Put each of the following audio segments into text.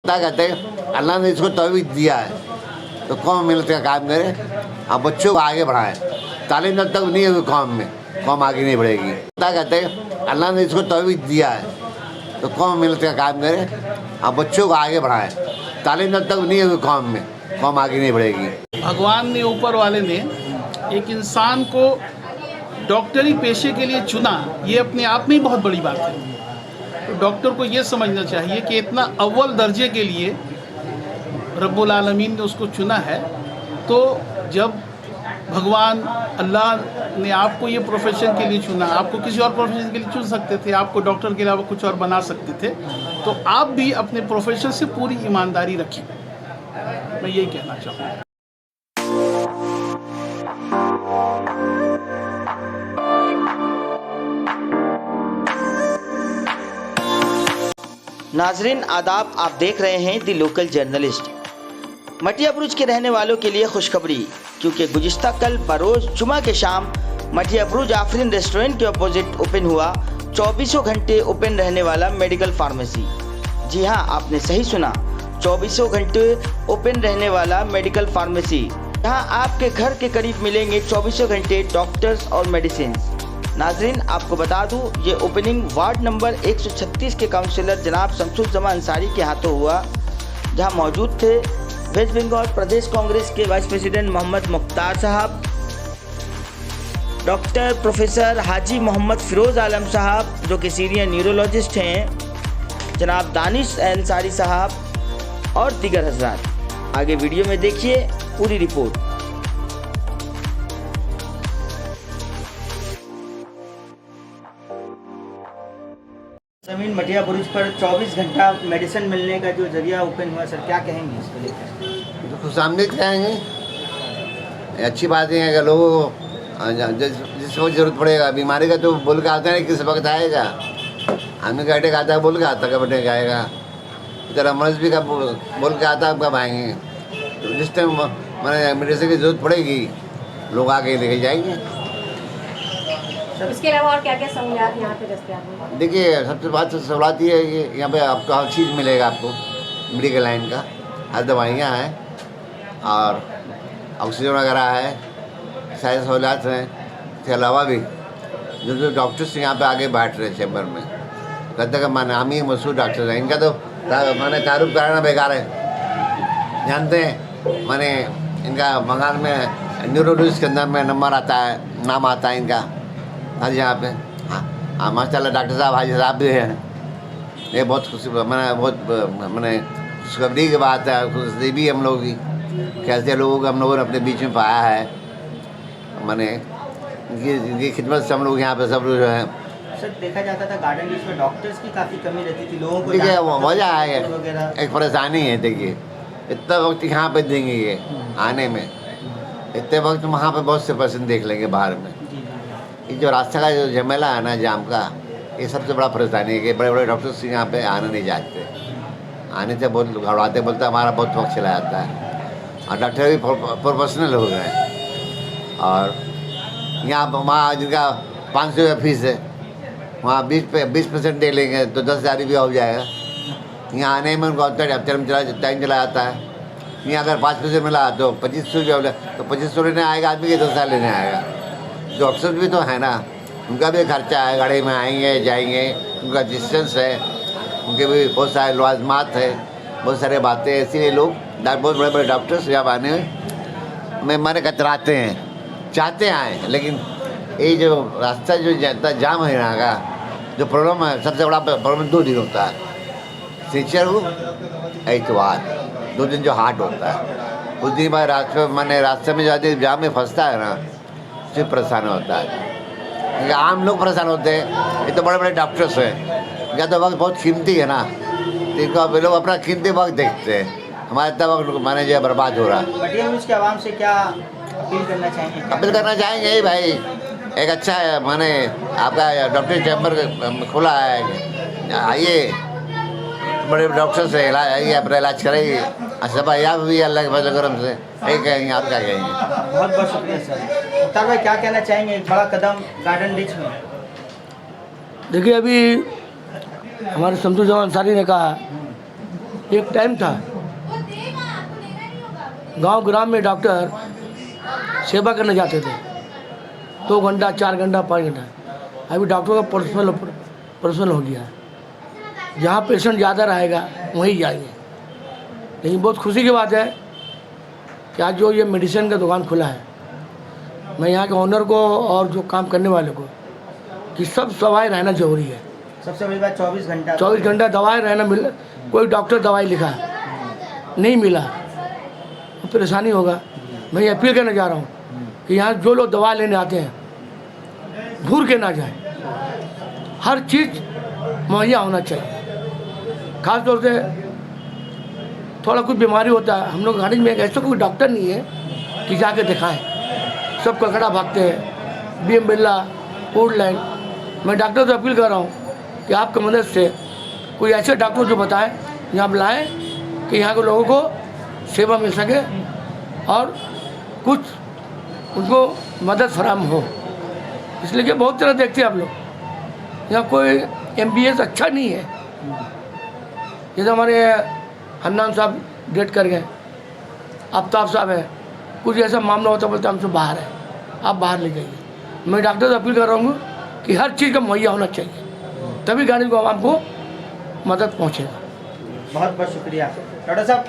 क्या कहते हैं, अल्लाह ने इसको तौफीक दिया है तो कौम मिलकर का काम करे और बच्चों को आगे बढ़ाएं। तालीम जब तक नहीं होगी कौम में, कौम आगे नहीं बढ़ेगी। क्या कहते हैं, अल्लाह ने इसको तौफीक दिया है तो कौम मिलकर का काम करे और बच्चों को आगे बढ़ाएं। तालीम जब तक नहीं होगी कौम में, कौम आगे नहीं बढ़ेगी। भगवान ने, ऊपर वाले ने एक इंसान को डॉक्टरी पेशे के लिए चुना, ये अपने आप में ही बहुत बड़ी बात है। तो डॉक्टर को ये समझना चाहिए कि इतना अव्वल दर्जे के लिए रब्बुल आलमीन ने उसको चुना है। तो जब भगवान अल्लाह ने आपको ये प्रोफेशन के लिए चुना, आपको किसी और प्रोफेशन के लिए चुन सकते थे, आपको डॉक्टर के अलावा कुछ और बना सकते थे, तो आप भी अपने प्रोफेशन से पूरी ईमानदारी रखें। मैं यही कहना चाहूँगा। नाजरीन आदाब, आप देख रहे हैं दी लोकल जर्नलिस्ट। मटिया बुरुज के रहने वालों के लिए खुशखबरी, क्योंकि गुज़िश्ता कल बरोज़ जुमा के शाम मटिया बुरुज आफरीन रेस्टोरेंट के अपोजिट ओपन हुआ 24 घंटे ओपन रहने वाला मेडिकल फार्मेसी। जी हाँ, आपने सही सुना, 24 घंटे ओपन रहने वाला मेडिकल फार्मेसी। यहाँ आपके घर के करीब मिलेंगे 24 घंटे डॉक्टर्स और मेडिसिन। नाजरीन आपको बता दूं, ये ओपनिंग वार्ड नंबर 136 के काउंसिलर जनाब शमसुल अंसारी के हाथों हुआ, जहां मौजूद थे वेस्ट बंगाल प्रदेश कांग्रेस के वाइस प्रेसिडेंट मोहम्मद मुख्तार साहब, डॉक्टर प्रोफेसर हाजी मोहम्मद फिरोज़ आलम साहब जो कि सीनियर न्यूरोलॉजिस्ट हैं, जनाब दानिश अंसारी साहब और दीगर हज़रात। आगे वीडियो में देखिए पूरी रिपोर्ट। जमीन मटिया बुरुज पर 24 घंटा मेडिसिन मिलने का जो जरिया ओपन हुआ, सर क्या कहेंगे इसको लेकर? तो सामने कहेंगे अच्छी बात है कि लोगों को जिस वक्त जरूरत पड़ेगा बीमारी का तो बोल के आता है किस वक्त आएगा। आदमी का अटैक आता है बोल के आता कब अटैक आएगा, इधर मर्ज भी कब बोल के आता कब आएंगे। तो जिस टाइम मैंने मेडिसिन की जरूरत पड़ेगी लोग आके लेके जाएंगे। इसके अलावा और क्या क्या सहूलियात यहाँ पे दस्तयाब हैं? देखिए सबसे बात तो सहूलियत ये है कि यहाँ पे आपको हर चीज़ मिलेगा, आपको मेडिकल लाइन का हर दवाइयाँ हैं और ऑक्सीजन वगैरह है, सारी सहूलियात हैं। इसके अलावा भी जो डॉक्टर्स यहाँ पे आगे बैठ रहे हैं चैम्बर में, कहते हैं नामी मशहूर डॉक्टर हैं, इनका तो मैंने तारुफ कराना बेकार है। जानते हैं मैंने इनका बंगाल में न्यूरोलॉजिस्ट के अंदर में नंबर आता है, नाम आता है इनका हर जगह पे। हाँ माशाल्लाह डॉक्टर साहब हाजी साहब भी हैं, ये बहुत खुशी मैंने खुशखबरी की बात है, खुशी भी हम लोग की कैसे लोगों को हम लोगों ने अपने बीच में पाया है। मैंने इनकी खिदमत से हम लोग यहाँ पे सब लोग जो है। सर देखा जाता था गार्डन बीच में डॉक्टर्स की काफ़ी कमी रहती थी, लोगों को देखिए वजह है एक परेशानी है। देखिए इतना वक्त यहाँ पे देंगे ये आने में, इतने वक्त वहाँ पे बहुत से पेशेंट देख लेंगे बाहर में। ये जो रास्ते का जो झमेला है ना जाम का, ये सबसे बड़ा परेशानी है कि बड़े बड़े डॉक्टर्स यहाँ पे आने नहीं जाते, आने से बहुत घबराते, बोलते हमारा बहुत वक्त चला जाता है। और डॉक्टर भी प्रोफेशनल हो गए हैं और यहाँ वहाँ जिनका 500 रुपये फीस है वहाँ 20% दे लेंगे तो 10,000 रुपया हो जाएगा। यहाँ आने में उनको टाइम चला जाता है। यहाँ अगर 5% मिला तो 2500 रुपया, तो 2500 लेने आएगा आदमी के 10,000 लेने आएगा। डॉक्टर भी तो है ना, उनका भी खर्चा है, गाड़ी में आएंगे जाएंगे, उनका डिस्टेंस है, उनके भी बहुत सारे लवाजमात है, बहुत सारे बातें। इसीलिए लोग बहुत बड़े बड़े डॉक्टर्स जब आने में मारे कतराते हैं, चाहते आए, लेकिन ये जो रास्ता जो जाम है यहाँ का जो प्रॉब्लम है, सबसे बड़ा प्रॉब्लम 2 दिन होता है, शनिचर को इतवार, 2 दिन जो हाट होता है। उस दिन बाद रास्ते में जाते जाम में फंसता है ना, सिर्फ परेशान होता है। क्योंकि आम लोग परेशान होते हैं, ये तो बड़े बड़े डॉक्टर्स हैं, या तो वक्त बहुत कीमती है ना, तो इनको लोग अपना कीमती वक्त देखते हैं। हमारे इतना वक्त माने जो बर्बाद हो रहा है। मटिया बुरुज के आवाम से क्या अपील करना चाहेंगे? अपील करना चाहेंगे ही भाई, एक अच्छा है माने आपका डॉक्टर चैम्बर खुला है, आइए बड़े डॉक्टर से इलाज आइए, अपना इलाज कराइए। अच्छा भाई आप भी अल्लाह के फजल करम से यही कहेंगे, आप क्या कहेंगे? बहुत बहुत शुक्रिया सर। मुख्तार भाई क्या कहना चाहेंगे, एक बड़ा कदम गार्डन रिच में? देखिए अभी हमारे शमसुल अंसारी ने कहा एक टाइम था गांव ग्राम में डॉक्टर सेवा करने जाते थे 2 घंटा 4 घंटा 5 घंटा। अभी डॉक्टर का पर्सनल हो गया है। जहाँ पेशेंट ज़्यादा रहेगा वहीं जाएंगे। लेकिन बहुत खुशी की बात है कि आज जो ये मेडिसिन का दुकान खुला है, मैं यहाँ के ऑनर को और जो काम करने वाले को कि सब दवाई रहना जरूरी है। सबसे बड़ी बात 24 घंटा दवाई रहना मिल। कोई डॉक्टर दवाई लिखा नहीं मिला तो परेशानी होगा। मैं ये अपील करना चाह रहा हूँ कि यहाँ जो लोग दवा लेने आते हैं घूर के ना जाए। हर चीज़ मुहैया होना चाहिए। खास तौर से थोड़ा कुछ बीमारी होता है, हम लोग गाड़ी में ऐसा कोई डॉक्टर नहीं है कि जाके दिखाएं। सब कलकत्ता भागते हैं, BM बिरला, वुडलैंड। मैं डॉक्टर से अपील कर रहा हूँ कि आपकी मदद से कोई ऐसे डॉक्टर जो बताएं यहाँ बुलाएं कि यहाँ के लोगों को सेवा मिल सके और कुछ उनको मदद फराहम हो। इसलिए कि बहुत तरह देखते हैं आप लोग, यहाँ कोई MBS अच्छा नहीं है। जैसे हमारे हन्नान साहब डेट कर गए, आफ्ताब साहब है, कुछ ऐसा मामला होता बोलते हमसे बाहर है, आप बाहर ले जाइए। मैं डॉक्टर से अपील कर रहा हूँ कि हर चीज़ का मुहैया होना चाहिए, तभी गाड़ी को आपको मदद पहुँचेगा। बहुत बहुत शुक्रिया डॉक्टर साहब।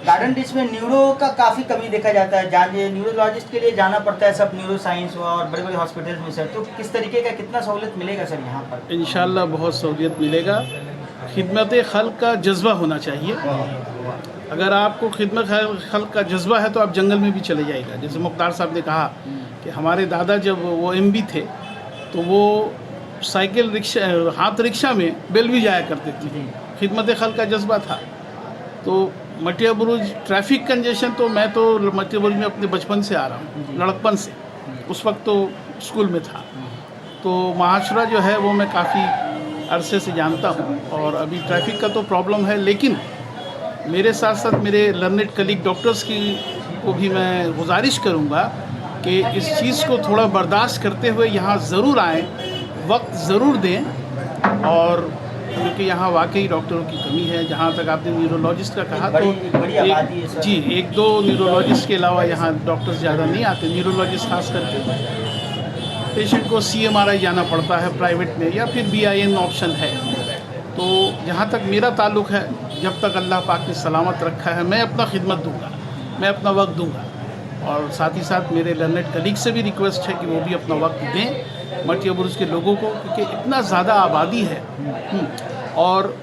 गार्डन डिश में न्यूरो का काफ़ी कमी देखा जाता है। जहाँ न्यूरोलॉजिस्ट के लिए जाना पड़ता है सब न्यूरो साइंस और बड़े बड़े हॉस्पिटल्स में सर, तो किस तरीके का कितना सहूलियत मिलेगा सर यहाँ पर? इंशाल्लाह बहुत सहूलियत मिलेगा। खिदमत खल्क का जज्बा होना चाहिए। अगर आपको खिदमत खल्क का जज्बा है तो आप जंगल में भी चले जाएगा। जैसे मुख्तार साहब ने कहा कि हमारे दादा जब वो MB थे तो वो साइकिल रिक्शा हाथ रिक्शा में बेल भी जाया करते थे। खिदमत खल्क का जज्बा था। तो मटिया बुरुज ट्रैफिक कंजेशन, तो मैं तो मटिया बुरुज में अपने बचपन से आ रहा हूँ, लड़कपन से। उस वक्त तो स्कूल में था। तो माशरा जो है वो मैं काफ़ी अरसे से जानता हूँ और अभी ट्रैफिक का तो प्रॉब्लम है। लेकिन मेरे साथ साथ मेरे लर्नेड कलीग डॉक्टर्स की को भी मैं गुजारिश करूँगा कि इस चीज़ को थोड़ा बर्दाश्त करते हुए यहाँ ज़रूर आएँ, वक्त ज़रूर दें। और क्योंकि यहाँ वाकई डॉक्टरों की कमी है। जहाँ तक आपने न्यूरोलॉजिस्ट का कहा तो एक दो न्यूरोलॉजिस्ट के अलावा यहाँ डॉक्टर्स ज़्यादा नहीं आते। न्यूरोलॉजिस्ट खास करके पेशेंट को CMRI जाना पड़ता है प्राइवेट में, या फिर BIN ऑप्शन है। तो जहाँ तक मेरा ताल्लुक़ है, जब तक अल्लाह पाक ने सलामत रखा है मैं अपना खिदमत दूँगा, मैं अपना वक्त दूँगा। और साथ ही साथ मेरे लर्नेड कलीग से भी रिक्वेस्ट है कि वो भी अपना वक्त दें मटिया बुरुज के लोगों को, क्योंकि इतना ज़्यादा आबादी है और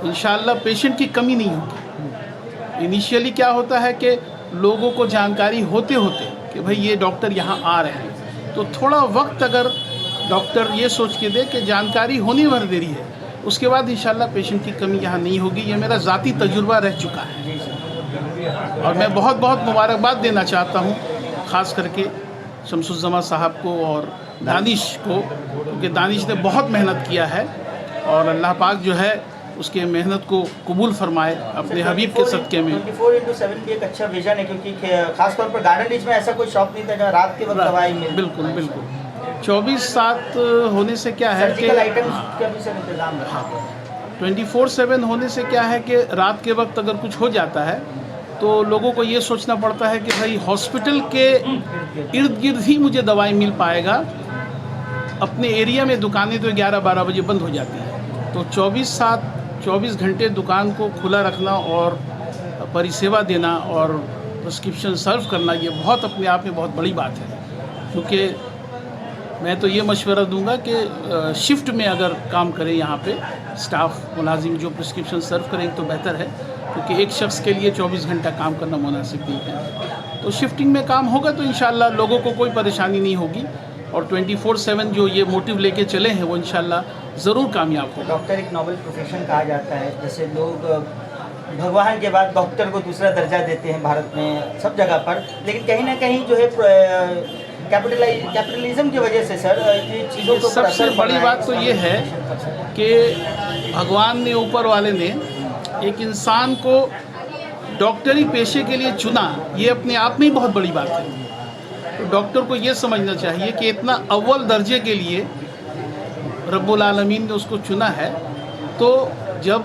इंशाअल्लाह पेशेंट की कमी नहीं होगी। इनिशियली क्या होता है कि लोगों को जानकारी होते होते कि भाई ये डॉक्टर यहाँ आ रहे हैं, तो थोड़ा वक्त अगर डॉक्टर ये सोच के दे कि जानकारी होने भर देरी है, उसके बाद इंशाअल्लाह पेशेंट की कमी यहाँ नहीं होगी। ये मेरा ज़ाती तजुर्बा रह चुका है। और मैं बहुत बहुत मुबारकबाद देना चाहता हूँ ख़ास करके शमसुज़्ज़मा साहब को और दानिश को, क्योंकि दानिश ने बहुत मेहनत किया है और अल्लाह पाक जो है उसके मेहनत को कबूल फरमाए अपने हबीब के सदक़े में। 24/7 भी एक अच्छा विज़न है, क्योंकि खास तौर पर गार्डन डिश में ऐसा कोई शॉप नहीं था जहाँ रात के वक्त दवाई मिले। बिल्कुल बिल्कुल 24/7 होने से क्या है कि 24/7 होने से क्या है कि रात के वक्त अगर कुछ हो जाता है तो लोगों को ये सोचना पड़ता है कि भाई हॉस्पिटल के इर्द गिर्द ही मुझे दवाई मिल पाएगा। अपने एरिया में दुकानें तो 11-12 बजे बंद हो जाती हैं। तो 24 घंटे दुकान को खुला रखना और परिसेवा देना और प्रिस्क्रिप्शन सर्व करना, ये बहुत अपने आप में बहुत बड़ी बात है। क्योंकि मैं तो ये मशवरा दूंगा कि शिफ्ट में अगर काम करें यहाँ पे स्टाफ मुलाजिम जो प्रिस्क्रिप्शन सर्व करेंगे तो बेहतर है, क्योंकि एक शख्स के लिए 24 घंटा काम करना मुनासिब नहीं है। तो शिफ्टिंग में काम होगा तो इंशाल्लाह लोगों को कोई परेशानी नहीं होगी और 24/7 जो ये मोटिव लेके चले हैं वो इंशाल्लाह ज़रूर कामयाब होगा। डॉक्टर एक नोबल प्रोफेशन कहा जाता है, जैसे लोग भगवान के बाद डॉक्टर को दूसरा दर्जा देते हैं भारत में सब जगह पर, लेकिन कहीं ना कहीं जो है कैपिटलिज्म की वजह से सर ये चीज़ों को सबसे बड़ी बात तो ये है कि भगवान ने, ऊपर वाले ने एक इंसान को डॉक्टरी पेशे के लिए चुना, ये अपने आप में ही बहुत बड़ी बात है। तो डॉक्टर को ये समझना चाहिए कि इतना अव्वल दर्जे के लिए रब्बुल आलमीन ने उसको चुना है। तो जब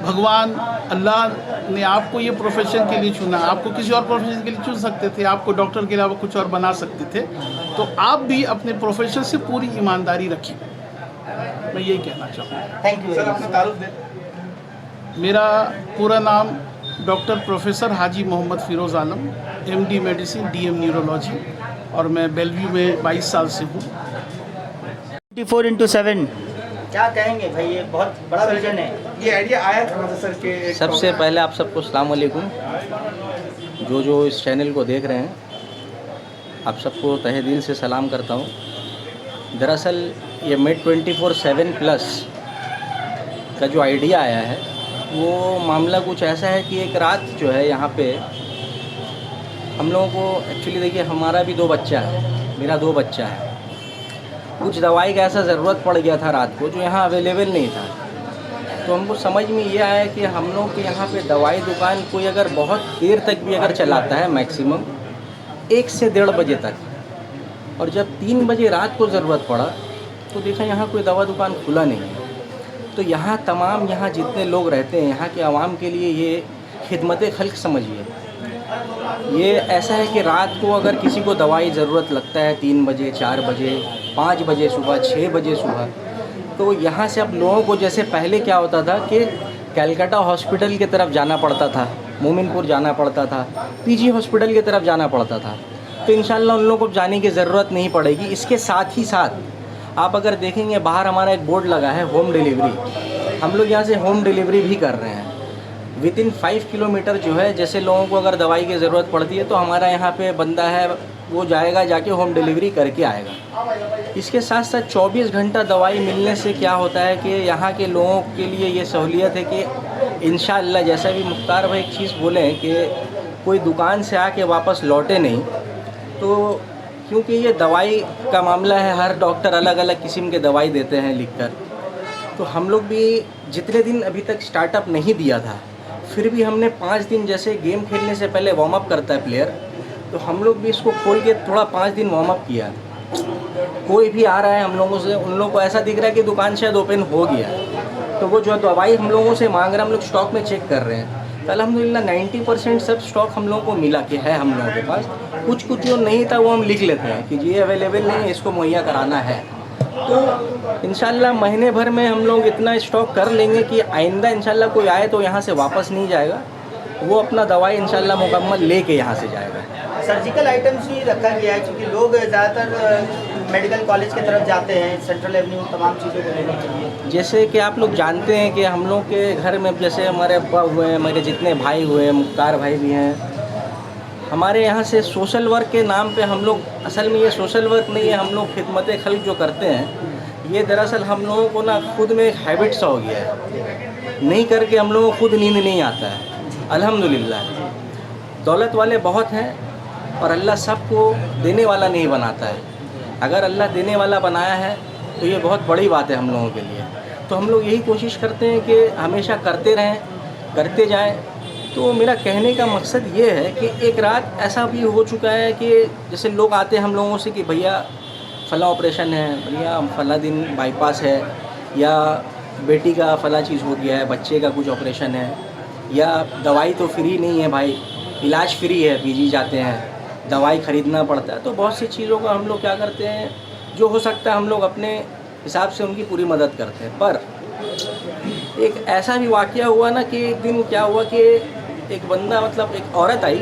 भगवान अल्लाह ने आपको ये प्रोफेशन के लिए चुना, आपको किसी और प्रोफेशन के लिए चुन सकते थे, आपको डॉक्टर के अलावा कुछ और बना सकते थे, तो आप भी अपने प्रोफेशन से पूरी ईमानदारी रखें, मैं यही कहना चाहूँगा। Thank you. सर अपना तारुफ दें। मेरा पूरा नाम डॉक्टर प्रोफेसर हाजी मोहम्मद फ़िरोज़ आलम, MD मेडिसिन, DM न्यूरोलॉजी, और मैं बेलव्यू में 22 साल से हूँ। 24/7 क्या कहेंगे भाई, ये बहुत बड़ा विजन है। ये आइडिया आया कहाँ से सर के? सबसे पहले आप सबको अस्सलाम वालेकुम, जो इस चैनल को देख रहे हैं, आप सबको तहे दिल से सलाम करता हूँ। दरअसल ये मेड 24/7 प्लस का जो आइडिया आया है, वो मामला कुछ ऐसा है कि एक रात जो है यहाँ पे हम लोगों को, एक्चुअली देखिए हमारा भी 2 बच्चा है, मेरा 2 बच्चा है, कुछ दवाई का ऐसा ज़रूरत पड़ गया था रात को जो यहाँ अवेलेबल नहीं था। तो हमको समझ में ये आया कि हम लोग के यहाँ पे दवाई दुकान कोई अगर बहुत देर तक भी अगर चलाता है, मैक्सिमम 1 से 1:30 बजे तक, और जब 3 बजे रात को ज़रूरत पड़ा तो देखा यहाँ कोई दवा दुकान खुला नहीं है। तो यहाँ तमाम यहाँ जितने लोग रहते हैं, यहाँ के आवाम के लिए ये खिदमत खल्क समझिए। ये ऐसा है कि रात को अगर किसी को दवाई ज़रूरत लगता है 3 बजे, 4 बजे, 5 बजे सुबह, 6 बजे सुबह, तो यहाँ से अब लोगों को, जैसे पहले क्या होता था कि कलकत्ता हॉस्पिटल की तरफ जाना पड़ता था, मोमिनपुर जाना पड़ता था, PG हॉस्पिटल की तरफ जाना पड़ता था, तो इंशाल्लाह उन लोगों को जाने की ज़रूरत नहीं पड़ेगी। इसके साथ ही साथ आप अगर देखेंगे बाहर हमारा एक बोर्ड लगा है होम डिलीवरी, हम लोग यहाँ से होम डिलीवरी भी कर रहे हैं। विदिन 5 किलोमीटर जो है, जैसे लोगों को अगर दवाई की ज़रूरत पड़ती है तो हमारा यहाँ पे बंदा है, वो जाएगा, जाके होम डिलीवरी करके आएगा। इसके साथ साथ 24 घंटा दवाई मिलने से क्या होता है कि यहाँ के लोगों के लिए ये सहूलियत है कि इंशाअल्लाह, जैसा भी मुख्तार भाई एक चीज़ बोले कि कोई दुकान से आके वापस लौटे नहीं, तो क्योंकि ये दवाई का मामला है, हर डॉक्टर अलग अलग किस्म के दवाई देते हैं लिखकर, तो हम लोग भी जितने दिन अभी तक स्टार्टअप नहीं दिया था, फिर भी हमने 5 दिन, जैसे गेम खेलने से पहले वार्म अप करता है प्लेयर, तो हम लोग भी इसको खोल के थोड़ा 5 दिन वार्म अप किया। कोई भी आ रहा है हम लोगों से, उन लोगों को ऐसा दिख रहा है कि दुकान शायद ओपन हो गया, तो वो जो दवाई हम लोगों से मांग रहे हैं, हम लोग स्टॉक में चेक कर रहे हैं, तो अल्हम्दुलिल्लाह 90% सब स्टॉक हम लोगों को मिला कि है हम लोगों के पास। कुछ जो नहीं था वो हम लिख लेते हैं कि ये अवेलेबल नहीं है, इसको मुहैया कराना है। तो इंशाल्लाह महीने भर में हम लोग इतना स्टॉक कर लेंगे कि आइंदा इंशाल्लाह कोई आए तो यहाँ से वापस नहीं जाएगा, वो अपना दवाई इंशाल्लाह मुकम्मल लेके यहाँ से जाएगा। सर्जिकल आइटम्स भी रखा गया है, क्योंकि लोग ज़्यादातर मेडिकल कॉलेज की तरफ जाते हैं सेंट्रल एवेन्यू तमाम चीज़ों को लेने के लिए। जैसे कि आप लोग जानते हैं कि हम लोग के घर में, जैसे हमारे अब्बा हुए हैं, मेरे जितने भाई हुए हैं, मुख्तार भाई भी हैं, हमारे यहाँ से सोशल वर्क के नाम पे हम लोग, असल में ये सोशल वर्क नहीं है, हम लोग खिदमत खल्क जो करते हैं, ये दरअसल हम लोगों को ना खुद में एक हैबिट सा हो गया है, नहीं करके हम लोगों को खुद नींद नहीं आता है। अल्हम्दुलिल्लाह दौलत वाले बहुत हैं और अल्लाह सबको देने वाला नहीं बनाता है। अगर अल्लाह देने वाला बनाया है तो ये बहुत बड़ी बात है हम लोगों के लिए। तो हम लोग यही कोशिश करते हैं कि हमेशा करते रहें, करते जाएं। तो मेरा कहने का मकसद ये है कि एक रात ऐसा भी हो चुका है कि जैसे लोग आते हैं हम लोगों से कि भैया फ़लाँ ऑपरेशन है, भैया फ़लाँ दिन बाईपास है, या बेटी का फ़लाँ चीज़ हो गया है, बच्चे का कुछ ऑपरेशन है, या दवाई तो फ्री नहीं है भाई, इलाज फ्री है, PG जाते हैं, दवाई ख़रीदना पड़ता है। तो बहुत सी चीज़ों का हम लोग क्या करते हैं, जो हो सकता है हम लोग अपने हिसाब से उनकी पूरी मदद करते हैं। पर एक ऐसा भी वाक़या हुआ ना कि एक दिन क्या हुआ कि एक बंदा, मतलब एक औरत आई,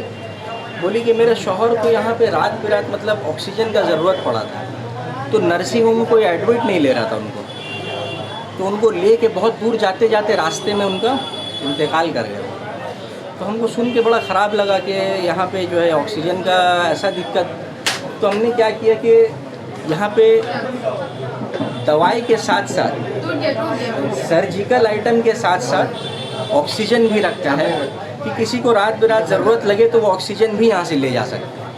बोली कि मेरे शौहर को यहाँ पे रात बिरात मतलब ऑक्सीजन का ज़रूरत पड़ा था, तो नर्सिंग होम कोई एडमिट नहीं ले रहा था उनको, तो उनको ले के बहुत दूर जाते जाते रास्ते में उनका इंतकाल कर गया। तो हमको सुन के बड़ा ख़राब लगा कि यहाँ पे जो है ऑक्सीजन का ऐसा दिक्कत। तो हमने क्या किया कि यहाँ पे दवाई के साथ साथ सर्जिकल आइटम के साथ साथ ऑक्सीजन भी रखता है कि किसी को रात बिरात ज़रूरत लगे तो वो ऑक्सीजन भी यहाँ से ले जा सकते हैं।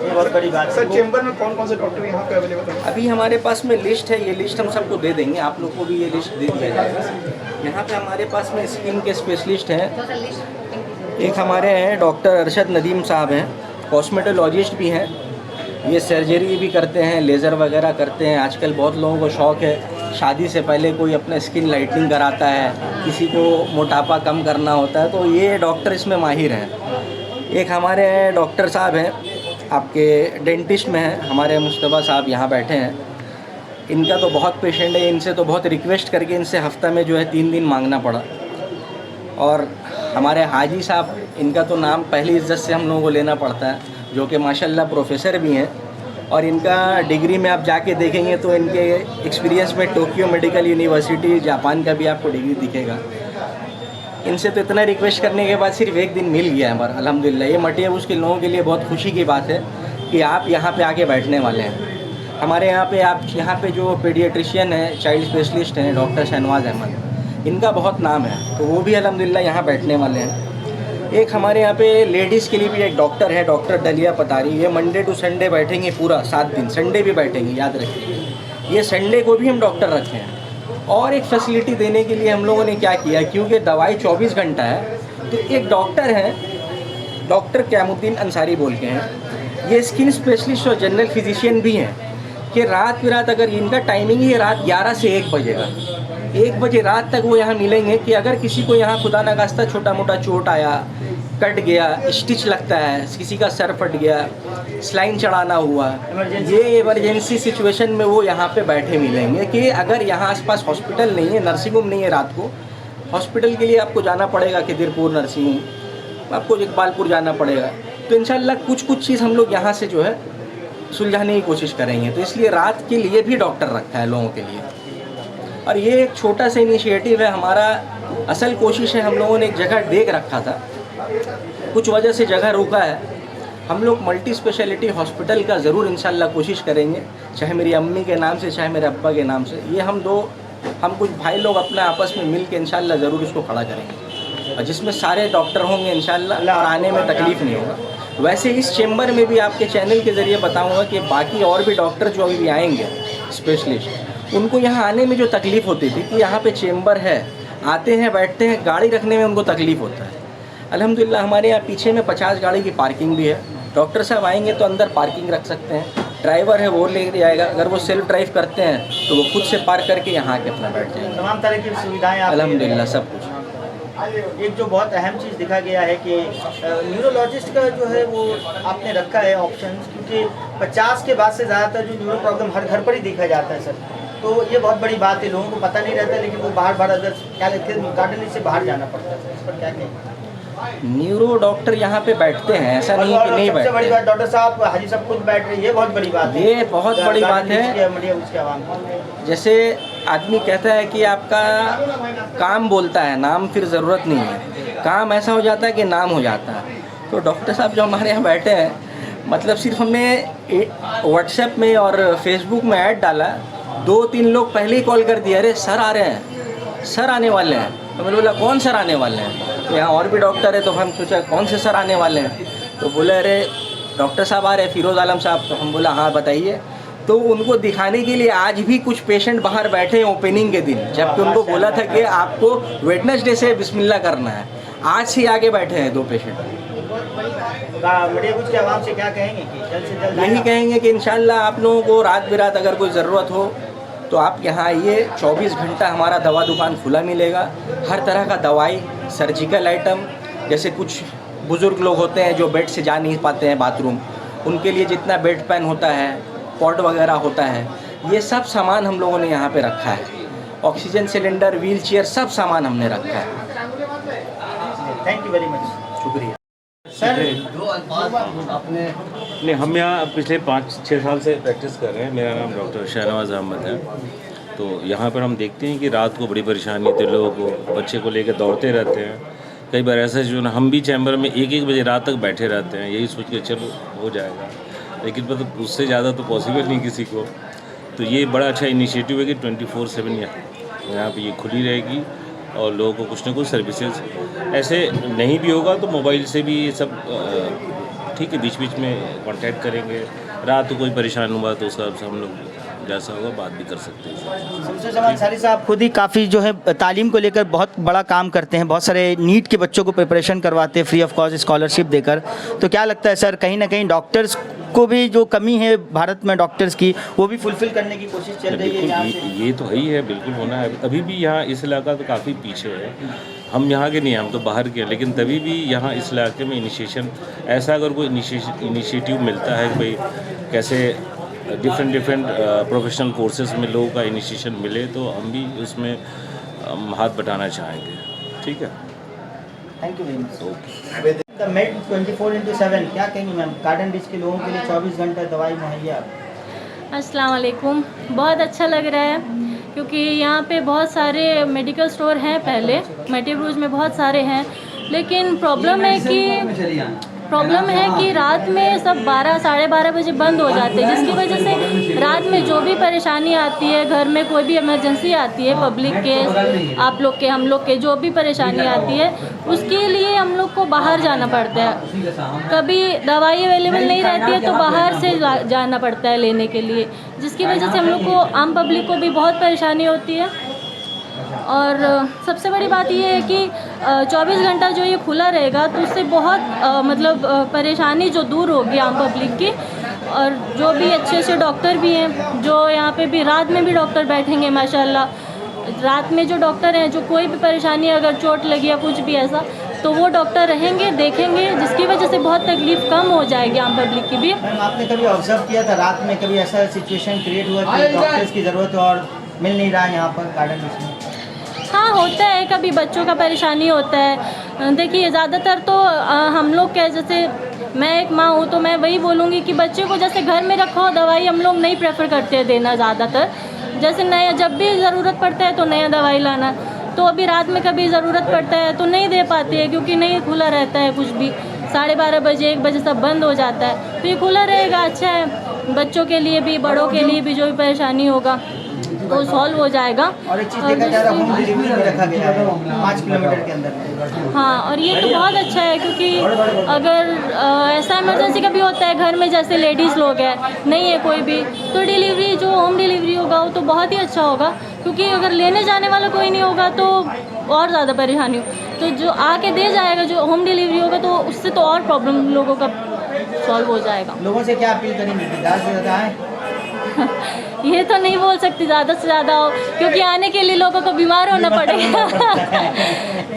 ये बहुत बड़ी बात है। सर चेंबर में कौन कौन से डॉक्टर यहाँ पे अवेलेबल हैं? अभी हमारे पास में लिस्ट है, ये लिस्ट हम सबको दे देंगे, आप लोग को भी ये लिस्ट दे दिया जाएगा। यहाँ पे हमारे पास में स्किन के स्पेशलिस्ट हैं, एक हमारे हैं डॉक्टर अरशद नदीम साहब हैं, कॉस्मेटोलॉजिस्ट भी हैं, ये सर्जरी भी करते हैं, लेज़र वगैरह करते हैं। आजकल बहुत लोगों को शौक़ है शादी से पहले कोई अपना स्किन लाइटनिंग कराता है, किसी को मोटापा कम करना होता है, तो ये डॉक्टर इसमें माहिर हैं। एक हमारे डॉक्टर साहब हैं, आपके डेंटिस्ट में हैं, हमारे मुस्तफ़ा साहब यहाँ बैठे हैं। इनका तो बहुत पेशेंट है, इनसे तो बहुत रिक्वेस्ट करके इनसे हफ्ता में जो है 3 दिन मांगना पड़ा। और हमारे हाजी साहब, इनका तो नाम पहली इज्जत से हम लोगों को लेना पड़ता है, जो कि माशाल्लाह प्रोफेसर भी हैं। और इनका डिग्री में आप जाके देखेंगे तो इनके एक्सपीरियंस में टोक्यो मेडिकल यूनिवर्सिटी जापान का भी आपको डिग्री दिखेगा। इनसे तो इतना रिक्वेस्ट करने के बाद सिर्फ 1 दिन मिल गया है हमारा, अल्हम्दुलिल्लाह। ये मटिया अबरूज के लोगों के लिए बहुत खुशी की बात है कि आप यहाँ पे आके बैठने वाले हैं। हमारे यहाँ पे आप यहाँ पे जो पीडियाट्रिशियन है, चाइल्ड स्पेशलिस्ट हैं, डॉक्टर शहनवाज अहमद, इनका बहुत नाम है, तो वो भी अल्हम्दुलिल्लाह यहाँ बैठने वाले हैं। एक हमारे यहाँ पे लेडीज़ के लिए भी एक डॉक्टर है, डॉक्टर डलिया पतारी। ये मंडे टू संडे बैठेंगे पूरा 7 दिन, संडे भी बैठेंगे, याद रखिए। ये संडे को भी हम डॉक्टर रखे हैं। और एक फैसिलिटी देने के लिए हम लोगों ने क्या किया, क्योंकि दवाई 24 घंटा है, तो एक डॉक्टर हैं, डॉक्टर क़यामुद्दीन अंसारी बोल के हैं। ये स्किन स्पेशलिस्ट और जनरल फिजिशियन भी हैं कि रात बिरात अगर इनका टाइमिंग ही रात 11 से 1 बजे का, 1 बजे रात तक वो यहाँ मिलेंगे कि अगर किसी को यहाँ खुदा ना खास्ता छोटा मोटा चोट आया, कट गया, स्टिच लगता है, किसी का सर फट गया, स्लाइन चढ़ाना हुआ, ये इमरजेंसी सिचुएशन में वो यहाँ पे बैठे मिलेंगे। कि अगर यहाँ आसपास हॉस्पिटल नहीं है, नर्सिंग होम नहीं है, रात को हॉस्पिटल के लिए आपको जाना पड़ेगा, खिदिरपुर नर्सिंग होम, आपको इकबालपुर जाना पड़ेगा। तो इंशाल्लाह कुछ चीज़ हम लोग यहाँ से जो है सुलझाने की कोशिश करेंगे। तो इसलिए रात के लिए भी डॉक्टर रखा है लोगों के लिए। और ये एक छोटा सा इनिशिएटिव है हमारा। असल कोशिश है, हम लोगों ने एक जगह देख रखा था, कुछ वजह से जगह रुका है। हम लोग मल्टी स्पेशलिटी हॉस्पिटल का ज़रूर इंशाल्लाह कोशिश करेंगे, चाहे मेरी अम्मी के नाम से, चाहे मेरे अब्बा के नाम से। ये हम कुछ भाई लोग अपने आपस में मिल के इंशाल्लाह ज़रूर इसको खड़ा करेंगे, और जिसमें सारे डॉक्टर होंगे इंशाल्लाह, और आने में तकलीफ़ नहीं होगा। वैसे इस चेम्बर में भी आपके चैनल के ज़रिए बताऊँगा कि बाकी और भी डॉक्टर जो अभी आएंगे स्पेशलिस्ट, उनको यहाँ आने में जो तकलीफ़ होती थी कि यहाँ पे चेम्बर है, आते हैं बैठते हैं, गाड़ी रखने में उनको तकलीफ़ होता है। अल्हम्दुलिल्लाह हमारे यहाँ पीछे में 50 गाड़ी की पार्किंग भी है। डॉक्टर साहब आएंगे तो अंदर पार्किंग रख सकते हैं, ड्राइवर है वो ले जाएगा। अगर वो सेल्फ ड्राइव करते हैं तो वो खुद से पार्क करके यहाँ आके अपना बैठ जाएंगे। तमाम तरह की सुविधाएँ अल्हम्दुलिल्लाह सब कुछ। एक जो बहुत अहम चीज़ दिखा गया है कि न्यूरोलॉजिस्ट का जो है वो आपने रखा है ऑप्शन, क्योंकि 50 के बाद से ज़्यादातर जो न्यूरो प्रॉब्लम हर घर पर ही देखा जाता है सर। तो ये बहुत बड़ी बात है, लोगों को पता नहीं रहता, लेकिन वो बाहर अगर क्या लगते हैं गार्डन से बाहर जाना पड़ता है। इस पर क्या कहें? न्यूरो डॉक्टर यहाँ पे बैठते हैं, ऐसा नहीं कि नहीं बैठते। बड़ी बात डॉक्टर साहब, हाजी साहब खुद बैठ रहे हैं, ये बहुत बड़ी बात है। ये बहुत बड़ी बात है। जैसे आदमी कहता है कि आपका काम बोलता है, नाम फिर ज़रूरत नहीं है। काम ऐसा हो जाता है कि नाम हो जाता है। तो डॉक्टर साहब जो हमारे यहाँ बैठे हैं, मतलब सिर्फ हमने व्हाट्सएप में और फेसबुक में ऐड डाला, 2-3 लोग पहले ही कॉल कर दिया, अरे सर आ रहे हैं, सर आने वाले हैं। तो मैंने बोला कौन सर आने वाले हैं? तो यहाँ और भी डॉक्टर है, तो हम सोचा कौन से सर आने वाले हैं? तो बोले अरे डॉक्टर साहब आ रहे हैं, फिरोज़ आलम साहब। तो हम बोला हाँ बताइए। तो उनको दिखाने के लिए आज भी कुछ पेशेंट बाहर बैठे हैं ओपनिंग के दिन, जबकि उनको बोला था कि आपको वेडनेसडे से बिस्मिल्लाह करना है। आज से आगे बैठे हैं 2 पेशेंट। कुछ आवाम से क्या कहेंगे कि जल्द से जल्द यही कहेंगे कि इंशाल्लाह आप लोगों को रात बिरात अगर कोई ज़रूरत हो तो आप यहाँ आइए। 24 घंटा हमारा दवा दुकान खुला मिलेगा। हर तरह का दवाई, सर्जिकल आइटम, जैसे कुछ बुज़ुर्ग लोग होते हैं जो बेड से जा नहीं पाते हैं बाथरूम, उनके लिए जितना बेड पैन होता है, पॉट वगैरह होता है, ये सब सामान हम लोगों ने यहाँ पे रखा है। ऑक्सीजन सिलेंडर, व्हील चेयर, सब सामान हमने रखा है। थैंक यू वेरी मच, शुक्रिया सर। नहीं, हम यहाँ पिछले 5-6 साल से प्रैक्टिस कर रहे हैं। मेरा नाम डॉक्टर शहनवाज अहमद है। तो यहाँ पर हम देखते हैं कि रात को बड़ी परेशानी होती है, लोगों को बच्चे को लेकर दौड़ते रहते हैं। कई बार ऐसा जो ना, हम भी चैम्बर में 1-1 बजे रात तक बैठे रहते हैं, यही सोच के चलो हो जाएगा, लेकिन मतलब उससे ज़्यादा तो पॉसिबल नहीं किसी को। तो ये बड़ा अच्छा इनिशिएटिव है कि 24/7 यहाँ पर ये खुली रहेगी और लोगों को कुछ ना कुछ सर्विसेज, ऐसे नहीं भी होगा तो मोबाइल से भी ये सब ठीक है, बीच बीच में कांटेक्ट करेंगे। रात को कोई परेशान हुआ तो उसका हम लोग जैसा होगा बात भी कर सकते हैं। शमशेर जमान अंसारी साहब खुद ही काफ़ी जो है तालीम को लेकर बहुत बड़ा काम करते हैं, बहुत सारे नीट के बच्चों को प्रिपरेशन करवाते हैं फ्री ऑफ कॉस्ट स्कॉलरशिप देकर। तो क्या लगता है सर, कहीं ना कहीं डॉक्टर्स को भी जो कमी है भारत में डॉक्टर्स की, वो भी फुलफिल करने की कोशिश चल रही है यहाँ से? ये तो ही है, बिल्कुल होना है। अभी भी यहाँ इस इलाका तो काफ़ी पीछे है, हम यहाँ के नहीं हैं, हम तो बाहर के हैं, लेकिन तभी भी यहाँ इस इलाके में इनिशिएशन, ऐसा अगर कोई इनिशिएटिव मिलता है कि भाई कैसे डिफरेंट प्रोफेशनल कोर्सेज में लोगों का इनिशिएशन मिले, तो हम भी उसमें हाथ बटाना चाहेंगे। ठीक है, thank you very much. The made 24/7 क्या कहेंगे मैम, गार्डन रिच के लोगों के लिए 24 घंटा दवाई मुहैया? अस्सलाम वालेकुम। बहुत अच्छा लग रहा है क्योंकि यहाँ पे बहुत सारे मेडिकल स्टोर हैं, पहले मटिया ब्रूज में बहुत सारे हैं, लेकिन प्रॉब्लम है कि रात में सब 12 साढ़े 12 बजे बंद हो जाते हैं, जिसकी वजह से रात में जो भी परेशानी आती है, घर में कोई भी इमरजेंसी आती है, पब्लिक के, आप लोग के, हम लोग के, जो भी परेशानी आती है उसके लिए हम लोग को बाहर जाना पड़ता है। कभी दवाई अवेलेबल नहीं रहती है तो बाहर से जाना पड़ता है लेने के लिए, जिसकी वजह से हम लोग को, आम पब्लिक को भी बहुत परेशानी होती है। और सबसे बड़ी बात ये है कि 24 घंटा जो ये खुला रहेगा तो उससे बहुत परेशानी जो दूर होगी आम पब्लिक की, और जो भी अच्छे अच्छे डॉक्टर भी हैं, जो यहाँ पे भी रात में भी डॉक्टर बैठेंगे माशाल्लाह। रात में जो डॉक्टर हैं, जो कोई भी परेशानी, अगर चोट लगी या कुछ भी ऐसा, तो वो डॉक्टर रहेंगे, देखेंगे, जिसकी वजह से बहुत तकलीफ कम हो जाएगी आम पब्लिक की भी। मैम आपने कभी ऑब्जर्व किया था रात में कभी ऐसा सिचुएशन क्रिएट हुआ कि डॉक्टर्स की ज़रूरत है और मिल नहीं रहा है यहाँ पर गार्डन रिच में? हाँ, होता है, कभी बच्चों का परेशानी होता है। देखिए ज़्यादातर तो हम लोग क्या, जैसे मैं एक माँ हूँ तो मैं वही बोलूँगी कि बच्चे को जैसे घर में रखो, दवाई हम लोग नहीं प्रेफर करते हैं देना ज़्यादातर। जैसे नया, जब भी ज़रूरत पड़ता है तो नया दवाई लाना, तो अभी रात में कभी ज़रूरत पड़ता है तो नहीं दे पाते हैं क्योंकि नहीं खुला रहता है कुछ भी, 12:30 बजे 1 बजे सब बंद हो जाता है। तो ये खुला रहेगा, अच्छा है, बच्चों के लिए भी, बड़ों के लिए भी जो भी परेशानी होगा वो सॉल्व हो जाएगा। और एक चीज़ देखा जा रहा है, होम डिलीवरी भी रखा गया है 5 किलोमीटर के अंदर। हाँ, और ये तो बहुत अच्छा है क्योंकि अगर ऐसा इमरजेंसी कभी होता है घर में, जैसे लेडीज़ लोग हैं, नहीं है कोई भी, तो डिलीवरी, जो होम डिलीवरी होगा वो तो बहुत ही अच्छा होगा, क्योंकि अगर लेने जाने वाला कोई नहीं होगा तो और ज़्यादा परेशानी हो, तो जो आके दे जाएगा, जो होम डिलीवरी होगा, तो उससे तो और प्रॉब्लम लोगों का सॉल्व हो जाएगा। लोगों से क्या अपील करेंगे कि ज़्यादा से ज़्यादा आए? ये तो नहीं बोल सकती ज़्यादा से ज़्यादा हो, क्योंकि आने के लिए लोगों को बीमार होना पड़ेगा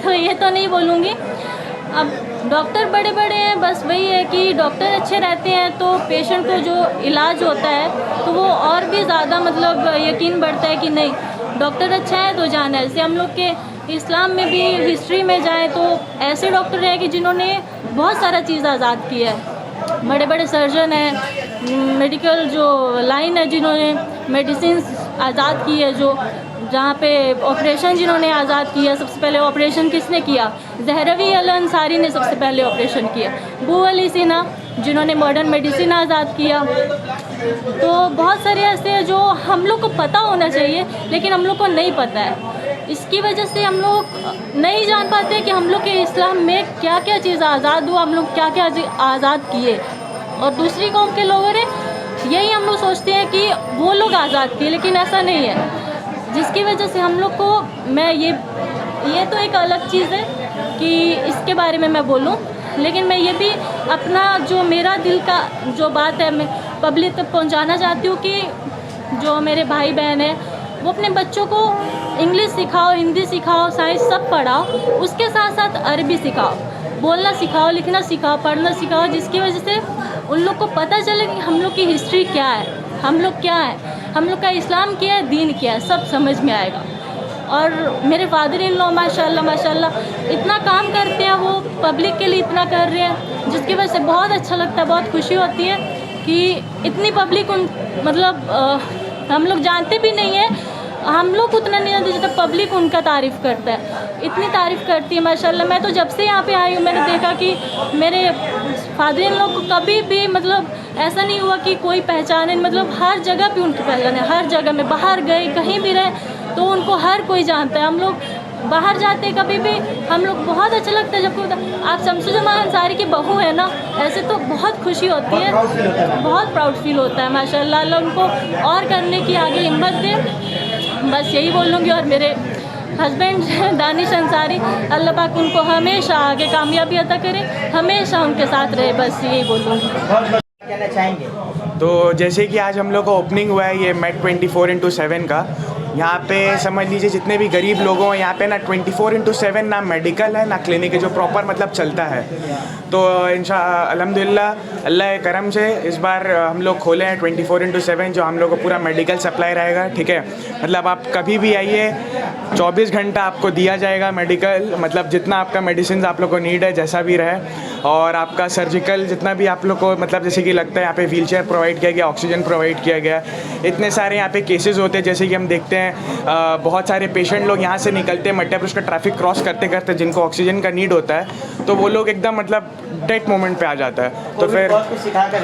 तो ये तो नहीं बोलूँगी। अब डॉक्टर बड़े बड़े हैं, बस वही है कि डॉक्टर अच्छे रहते हैं तो पेशेंट को जो इलाज होता है तो वो और भी ज़्यादा यकीन बढ़ता है कि नहीं, डॉक्टर अच्छा है तो जाना है। जैसे हम लोग के इस्लाम में भी हिस्ट्री में जाएँ तो ऐसे डॉक्टर हैं कि जिन्होंने बहुत सारा चीज़ आज़ाद किया है, बड़े बड़े सर्जन हैं, मेडिकल जो लाइन है जिन्होंने मेडिसिन आज़ाद की है, जो जहाँ पे ऑपरेशन जिन्होंने आज़ाद किया, सबसे पहले ऑपरेशन किसने किया? ज़हरवी अल अंसारी ने सबसे पहले ऑपरेशन किया। बू अली सिन्हा जिन्होंने मॉडर्न मेडिसिन आज़ाद किया। तो बहुत सारे ऐसे हैं जो हम लोग को पता होना चाहिए लेकिन हम लोग को नहीं पता है, इसकी वजह से हम लोग नहीं जान पाते कि हम लोग के इस्लाम में क्या क्या चीज़ आज़ाद हुआ, हम लोग क्या क्या आज़ाद किए, और दूसरी कौम के लोगों ने यही हम लोग सोचते हैं कि वो लोग आज़ाद किए, लेकिन ऐसा नहीं है, जिसकी वजह से हम लोग को, मैं ये तो एक अलग चीज़ है कि इसके बारे में मैं बोलूं, लेकिन मैं ये भी अपना जो मेरा दिल का जो बात है मैं पब्लिक तक पहुंचाना चाहती हूँ कि जो मेरे भाई बहन हैं वो अपने बच्चों को इंग्लिश सिखाओ, हिंदी सिखाओ, साइंस सब पढ़ाओ, उसके साथ साथ अरबी सिखाओ, बोलना सिखाओ, लिखना सिखाओ, पढ़ना सिखाओ, जिसकी वजह से उन लोग को पता चले कि हम लोग की हिस्ट्री क्या है, हम लोग क्या है, हम लोग का इस्लाम क्या है, दीन क्या है, सब समझ में आएगा। और मेरे फादर इन लॉ माशाल्लाह इतना काम करते हैं, वो पब्लिक के लिए इतना कर रहे हैं, जिसकी वजह से बहुत अच्छा लगता है, बहुत खुशी होती है कि इतनी पब्लिक हम लोग जानते भी नहीं है, हम लोग उतना नहीं जानते जितना पब्लिक उनका तारीफ़ करता है, इतनी तारीफ़ करती है माशाल्लाह। मैं तो जब से यहाँ पे आई हूँ मैंने देखा कि मेरे फादर इन लोग को कभी भी ऐसा नहीं हुआ कि कोई पहचाने, हर जगह पे उनकी पहचान है, हर जगह में, बाहर गए कहीं भी रहे तो उनको हर कोई जानता है। हम लोग बाहर जाते कभी भी हम लोग बहुत अच्छा लगता है जब कोई आप शमसुज़्ज़मान अंसारी की बहू है ना, ऐसे तो बहुत खुशी होती है, बहुत प्राउड फील होता है। माशाल्लाह, अल्लाह उनको और करने की आगे हिम्मत दे, बस यही बोलूँगी। और मेरे हस्बैंड दानिश अंसारी, अल्लाह पाक उनको हमेशा आगे कामयाबी अता करे, हमेशा उनके साथ रहे, बस यही बोलूँगी। कहना चाहेंगे? तो जैसे कि आज हम लोग का ओपनिंग हुआ है ये MET 24/7 का, यहाँ पे समझ लीजिए जितने भी गरीब लोग हैं यहाँ पे ना 24/7 ना मेडिकल है ना क्लिनिक है जो प्रॉपर मतलब चलता है। तो अल्हम्दुलिल्लाह अल्लाह के करम से इस बार हम लोग खोले हैं 24/7 जो हम लोग को पूरा मेडिकल सप्लाई रहेगा, ठीक है। मतलब आप कभी भी आइए, 24 घंटा आपको दिया जाएगा मेडिकल, मतलब जितना आपका मेडिसिन आप लोग को नीड है जैसा भी रहे, और आपका सर्जिकल जितना भी आप लोग को मतलब जैसे कि लगता है यहाँ पे व्हीलचेयर प्रोवाइड किया गया, ऑक्सीजन प्रोवाइड किया गया। इतने सारे यहाँ पे केसेस होते हैं जैसे कि हम देखते हैं बहुत सारे पेशेंट लोग यहाँ से निकलते हैं मटियापुर का ट्रैफिक क्रॉस करते करते जिनको ऑक्सीजन का नीड होता है, तो वो लोग एकदम मतलब डेड मोमेंट पे आ जाता है। तो फिर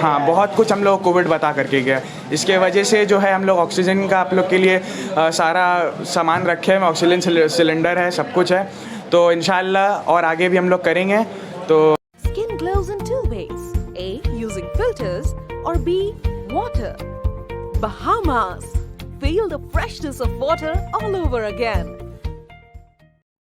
हाँ, बहुत कुछ हम लोग कोविड बता करके गया। इसके वजह से जो है हम लोग ऑक्सीजन का आप लोग के लिए सारा सामान रखे हैं, ऑक्सीजन सिलेंडर है, सब कुछ है। तो इंशाल्लाह और आगे भी हम लोग करेंगे। तो Skin glows in two ways: A, using filters, or B, water. Bahamas. Feel the freshness of water all over again.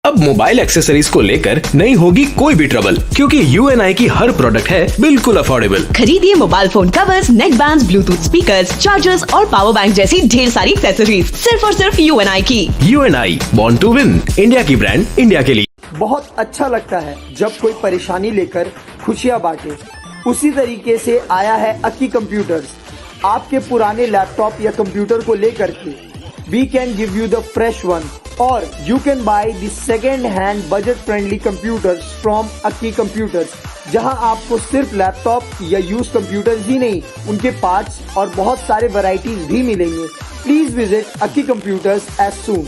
अब मोबाइल एक्सेसरीज को लेकर नहीं होगी कोई भी ट्रबल, क्योंकि UNI की हर प्रोडक्ट है बिल्कुल अफोर्डेबल। खरीदिए मोबाइल फोन कवर्स, नेक बैंड्स, ब्लूटूथ स्पीकर्स, चार्जर्स और पावर बैंक जैसी ढेर सारी एक्सेसरीज सिर्फ और सिर्फ UNI की। UNI, born to win, India की ब्रांड इंडिया के लिए। बहुत अच्छा लगता है जब कोई परेशानी लेकर खुशियां बांटे। उसी तरीके से आया है अक्की कंप्यूटर्स। आपके पुराने लैपटॉप या कंप्यूटर को लेकर के we can give you the fresh one, और you can buy the second hand budget friendly computers from Akki computers, जहां आपको सिर्फ लैपटॉप या यूज कंप्यूटर्स ही नहीं, उनके पार्ट्स और बहुत सारे वैरायटीज भी मिलेंगे। Please visit Akki computers as soon.